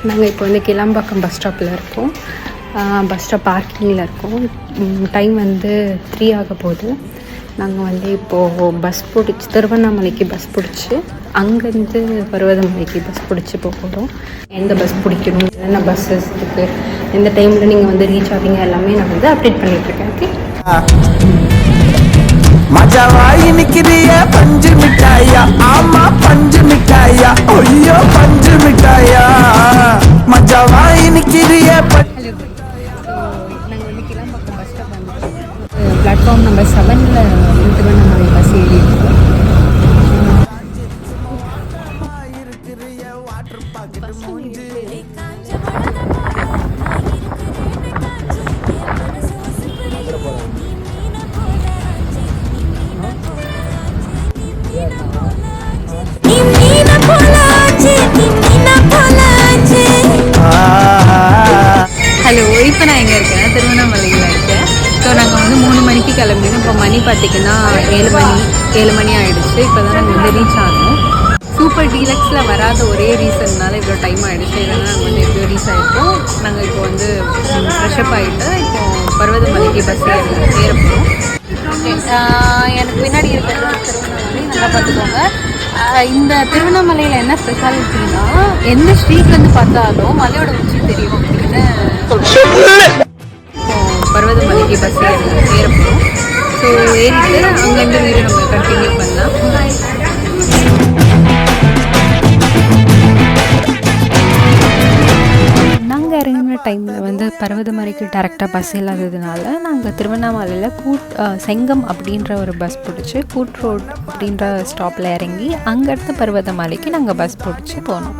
நாங்கள் இப்போ வந்து கிளம்பாக்கம் பஸ் ஸ்டாப்பில் இருக்கோம். பஸ் ஸ்டாப் பார்க்கிங்கில் இருக்கோம். டைம் வந்து 3 ஆக போகுது. நாங்கள் வந்து இப்போது பஸ் பிடிச்சி திருவண்ணாமலைக்கு பஸ் பிடிச்சி அங்கேருந்து பர்வதமலைக்கு பஸ் பிடிச்சி போகிறோம். எந்த பஸ் பிடிக்கணும், என்னென்ன பஸ்ஸஸ் இருக்குது, எந்த டைமில் நீங்கள் வந்து ரீச் ஆவீங்க எல்லாமே நான் வந்து அப்டேட் பண்ணிகிட்ருக்கேன். ஓகே, மஜாவாய் நிக்கிறிய பஞ்சு மிட்டாயா, ஆமா பஞ்சு மிட்டாயா, ஐயோ பஞ்சு மிட்டாயா, மஜாவாய் நிக்கிறிய. ஹலோ, ஸோ நாங்கள் வந்து கிளம்பாக்கம் பஸ் ஸ்டாப் வந்து பிளாட்ஃபார்ம் நம்பர் 7ல் திருவண்ணாமலை பஸ் ஏறி இருக்கோம். ஹலோ, இப்போ நான் எங்கே இருக்கேன்? திருவண்ணாமலையில் இருக்கேன். ஸோ நாங்கள் வந்து 3 மணிக்கு கிளம்பினோம். இப்போ மணி பார்த்திங்கன்னா 7 மணி ஆகிடுச்சு. இப்போ தான் நாங்கள் வந்து ரீச் ஆனோம். சூப்பர் டீலக்ஸில் வராத ஒரே ரீசன்னால இவ்வளோ டைம் ஆகிடுச்சு. இல்லைன்னா நாங்கள் வந்து எப்படியோ ரீச் ஆகிருக்கோம். நாங்கள் இப்போ வந்து ஃப்ரெஷ்அப் ஆகிட்டு இப்போது பர்வதமலைக்கு பஸ் ஏறப்போம். எனக்கு பின்னாடி இருக்கிறது திருவண்ணாமலை, நல்லா பார்த்துக்கோங்க. இந்த திருவண்ணாமலையில் என்ன ஸ்பெஷாலிட்டினா, எந்த ஸ்ட்ரீட்லேருந்து பார்த்தாலும் மலையோட உச்சி தெரியும் அப்படின்னு பர்வதமலைக்கு பஸ் ஏறப்போம். ஸோ ஏறிட்டு அங்கேருந்து வீடு நம்ம கண்டினியூ பண்ணலாம். நாங்கள் இறங்கின டைமில் வந்து பர்வதமலைக்கு டேரெக்டாக பஸ் இல்லாததுனால நாங்கள் திருவண்ணாமலையில் செங்கம் அப்படின்ற ஒரு பஸ் பிடிச்சி கூட் ரோட் அப்படின்ற ஸ்டாப்பில் இறங்கி அங்கேருந்து பர்வதமலைக்கு நாங்கள் பஸ் பிடிச்சி போனோம்.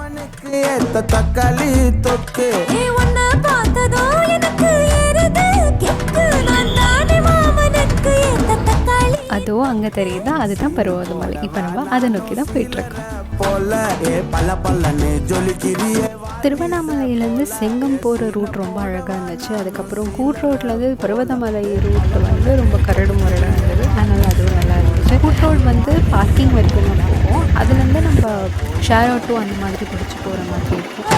அதோ அங்கே தெரியுதா, அதுதான் பர்வதமலை. இப்போ நம்ம அதை நோக்கி தான் போயிட்டுருக்கோம். திருவண்ணாமலையிலேருந்து செங்கம் போகிற ரூட் ரொம்ப அழகாக இருந்துச்சு. அதுக்கப்புறம் கூட் ரோட்லேருந்து பர்வதமலை ரூட் வந்து ரொம்ப கரடு முரடாக இருந்தது. அதனால் அதுவும் நல்லா இருந்துச்சு. கூட் ரோட் வந்து பார்க்கிங் வரைக்கும் நம்ம போவோம். அதுலேருந்து நம்ம ஷேர் ஆட்டோ அந்த மாதிரி பிடிச்சி போகிற மாதிரி இருக்கும்.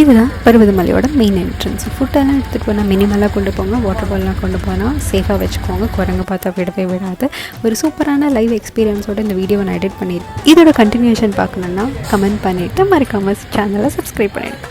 இதுதான் பர்வதமலையோட மெயின் என்ட்ரன்ஸ். ஃபுட்டெல்லாம் எடுத்துகிட்டு போனால் மினிமலாக கொண்டு போங்க. வாட்டர் பால்லாம் கொண்டு போனால் சேஃபாக வச்சுக்கோங்க. குரங்கு பார்த்தா விடவே விடாது. ஒரு சூப்பரான லைவ் எக்ஸ்பீரியன்ஸோட இந்த வீடியோவை நான் எடிட் பண்ணியிருக்கேன். இதோட கண்டினியூஷன் பார்க்கணுன்னா கமெண்ட் பண்ணிவிட்டு மறக்காமல் சேனலை சப்ஸ்கிரைப் பண்ணிவிடுங்க.